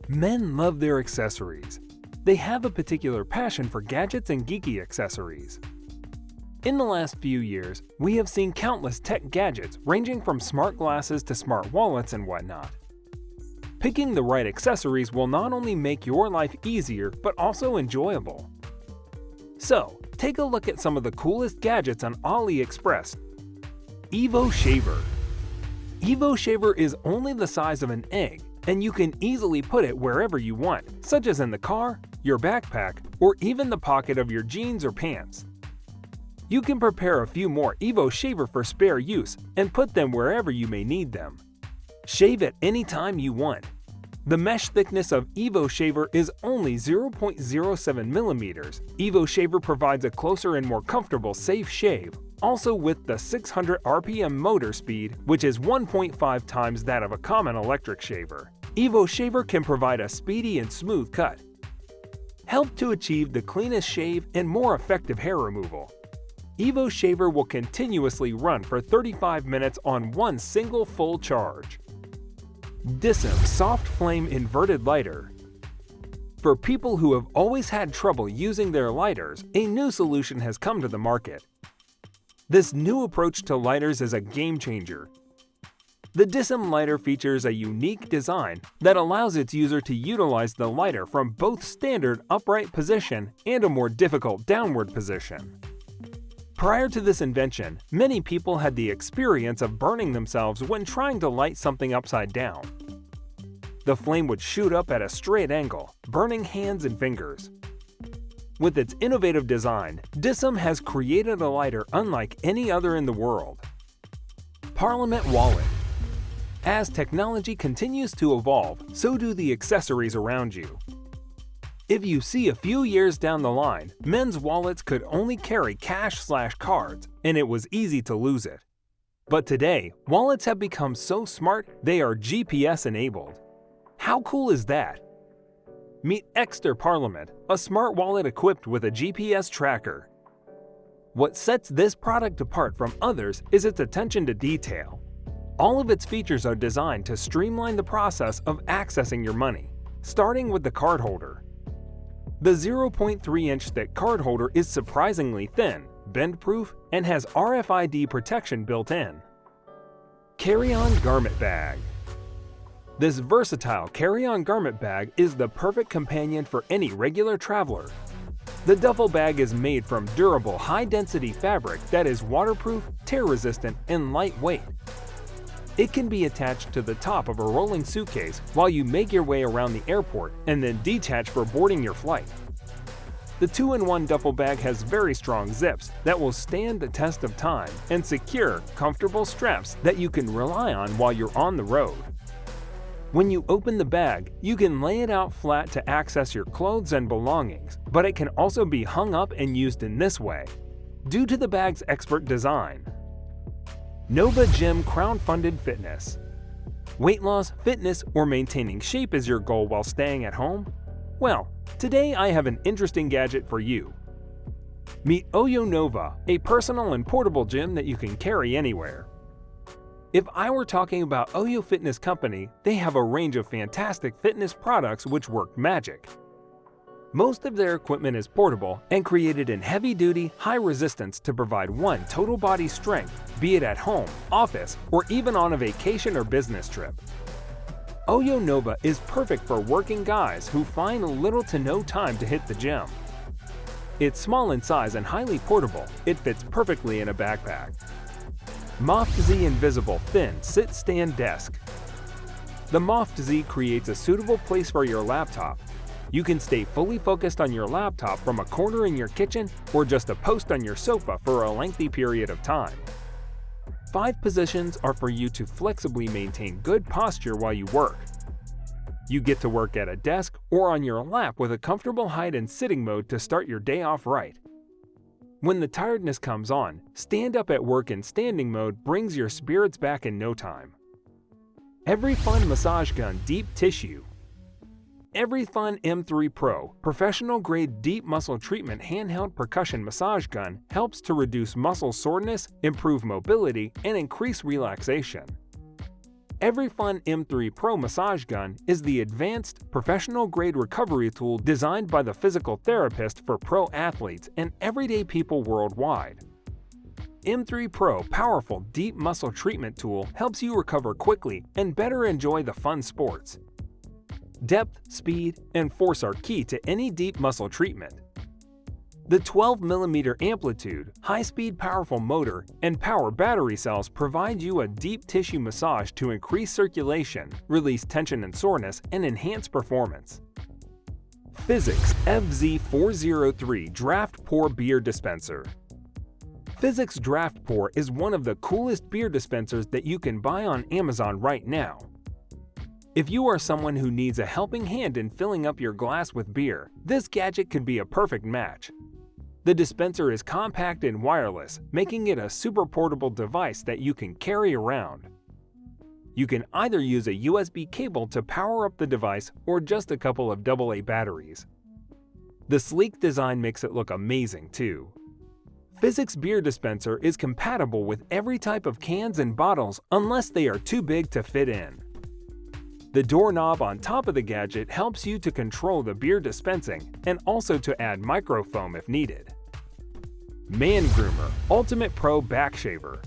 Men love their accessories. They have a particular passion for gadgets and geeky accessories. In the last few years, we have seen countless tech gadgets ranging from smart glasses to smart wallets and whatnot. Picking the right accessories will not only make your life easier but also enjoyable. So, take a look at some of the coolest gadgets on AliExpress. Evo Shaver. Evo Shaver is only the size of an egg, and you can easily put it wherever you want, such as in the car, your backpack, or even the pocket of your jeans or pants. You can prepare a few more Evo Shaver for spare use and put them wherever you may need them. Shave at any time you want. The mesh thickness of Evo Shaver is only 0.07 millimeters. Evo Shaver provides a closer and more comfortable safe shave, also with the 600 RPM motor speed, which is 1.5 times that of a common electric shaver. Evo Shaver can provide a speedy and smooth cut. Help to achieve the cleanest shave and more effective hair removal. Evo Shaver will continuously run for 35 minutes on one single full charge. DISSIM Soft Flame Inverted Lighter. For people who have always had trouble using their lighters, a new solution has come to the market. This new approach to lighters is a game changer. The DISSIM lighter features a unique design that allows its user to utilize the lighter from both standard upright position and a more difficult downward position. Prior to this invention, many people had the experience of burning themselves when trying to light something upside down. The flame would shoot up at a straight angle, burning hands and fingers. With its innovative design, DISSIM has created a lighter unlike any other in the world. Parliament Wallet. As technology continues to evolve, so do the accessories around you. If you see a few years down the line, men's wallets could only carry cash/cards, and it was easy to lose it. But today, wallets have become so smart they are GPS-enabled. How cool is that? Meet Exter Parliament, a smart wallet equipped with a GPS tracker. What sets this product apart from others is its attention to detail. All of its features are designed to streamline the process of accessing your money, starting with the card holder. The 0.3-inch thick card holder is surprisingly thin, bend-proof, and has RFID protection built in. Carry-on garment bag. This versatile carry-on garment bag is the perfect companion for any regular traveler. The duffel bag is made from durable, high-density fabric that is waterproof, tear-resistant, and lightweight. It can be attached to the top of a rolling suitcase while you make your way around the airport and then detach for boarding your flight. The 2-in-1 duffel bag has very strong zips that will stand the test of time and secure, comfortable straps that you can rely on while you're on the road. When you open the bag, you can lay it out flat to access your clothes and belongings, but it can also be hung up and used in this way, due to the bag's expert design. Nova Gym Crowdfunded Fitness. Weight loss, fitness, or maintaining shape is your goal while staying at home? Well, today I have an interesting gadget for you. Meet Oyo Nova, a personal and portable gym that you can carry anywhere. If I were talking about Oyo Fitness Company, they have a range of fantastic fitness products which work magic. Most of their equipment is portable and created in heavy-duty, high resistance to provide one total body strength, be it at home, office, or even on a vacation or business trip. Oyo Nova is perfect for working guys who find little to no time to hit the gym. It's small in size and highly portable. It fits perfectly in a backpack. MOFT Z Invisible Thin Sit-Stand Desk. The MOFT Z creates a suitable place for your laptop. You can stay fully focused on your laptop from a corner in your kitchen or just a post on your sofa for a lengthy period of time. 5 positions are for you to flexibly maintain good posture while you work. You get to work at a desk or on your lap with a comfortable height and sitting mode to start your day off right. When the tiredness comes on, stand up at work in standing mode brings your spirits back in no time. Every Fun Massage Gun Deep Tissue. Every Fun M3 Pro professional-grade deep muscle treatment handheld percussion massage gun helps to reduce muscle soreness, improve mobility, and increase relaxation. EveryFun M3 Pro massage gun is the advanced, professional-grade recovery tool designed by the physical therapist for pro athletes and everyday people worldwide. M3 Pro powerful deep muscle treatment tool helps you recover quickly and better enjoy the fun sports. Depth, speed, and force are key to any deep muscle treatment. The 12mm amplitude, high-speed powerful motor, and power battery cells provide you a deep tissue massage to increase circulation, release tension and soreness, and enhance performance. FIZZICS FZ403 DraftPour Beer Dispenser. FIZZICS DraftPour is one of the coolest beer dispensers that you can buy on Amazon right now. If you are someone who needs a helping hand in filling up your glass with beer, this gadget could be a perfect match. The dispenser is compact and wireless, making it a super portable device that you can carry around. You can either use a USB cable to power up the device or just a couple of AA batteries. The sleek design makes it look amazing too. FIZZICS Beer Dispenser is compatible with every type of cans and bottles unless they are too big to fit in. The doorknob on top of the gadget helps you to control the beer dispensing and also to add microfoam if needed. MANGROOMER Ultimate Pro Back Shaver.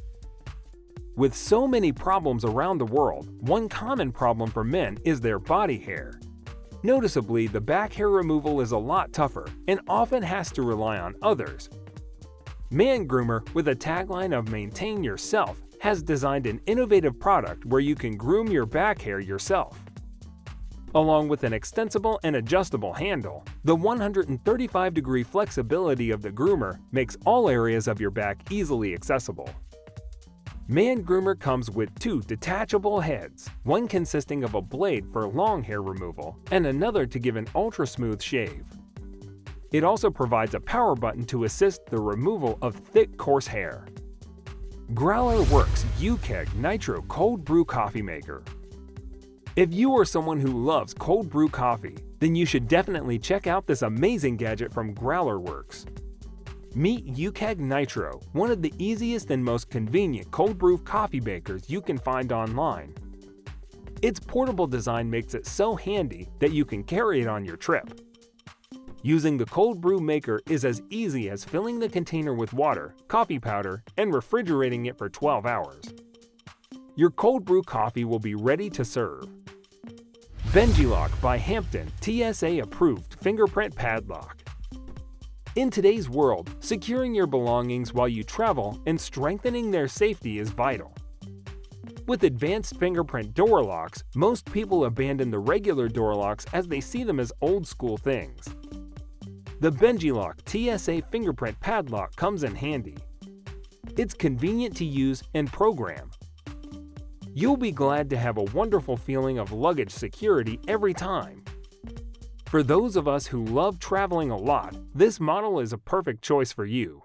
With so many problems around the world, one common problem for men is their body hair. Noticeably, the back hair removal is a lot tougher and often has to rely on others. MANGROOMER, with a tagline of "Maintain Yourself," has designed an innovative product where you can groom your back hair yourself. Along with an extensible and adjustable handle, the 135-degree flexibility of the groomer makes all areas of your back easily accessible. MANGROOMER comes with two detachable heads, one consisting of a blade for long hair removal and another to give an ultra-smooth shave. It also provides a power button to assist the removal of thick, coarse hair. GrowlerWerks uKeg Nitro Cold Brew Coffee Maker. If you are someone who loves cold brew coffee, then you should definitely check out this amazing gadget from GrowlerWerks. Meet uKeg Nitro, one of the easiest and most convenient cold brew coffee makers you can find online. Its portable design makes it so handy that you can carry it on your trip. Using the cold brew maker is as easy as filling the container with water, coffee powder, and refrigerating it for 12 hours. Your cold brew coffee will be ready to serve. BENJILOCK by HAMPTON TSA-Approved Fingerprint Padlock. In today's world, securing your belongings while you travel and strengthening their safety is vital. With advanced fingerprint door locks, most people abandon the regular door locks as they see them as old-school things. The BENJILOCK TSA Fingerprint Padlock comes in handy. It's convenient to use and program. You'll be glad to have a wonderful feeling of luggage security every time. For those of us who love traveling a lot, this model is a perfect choice for you.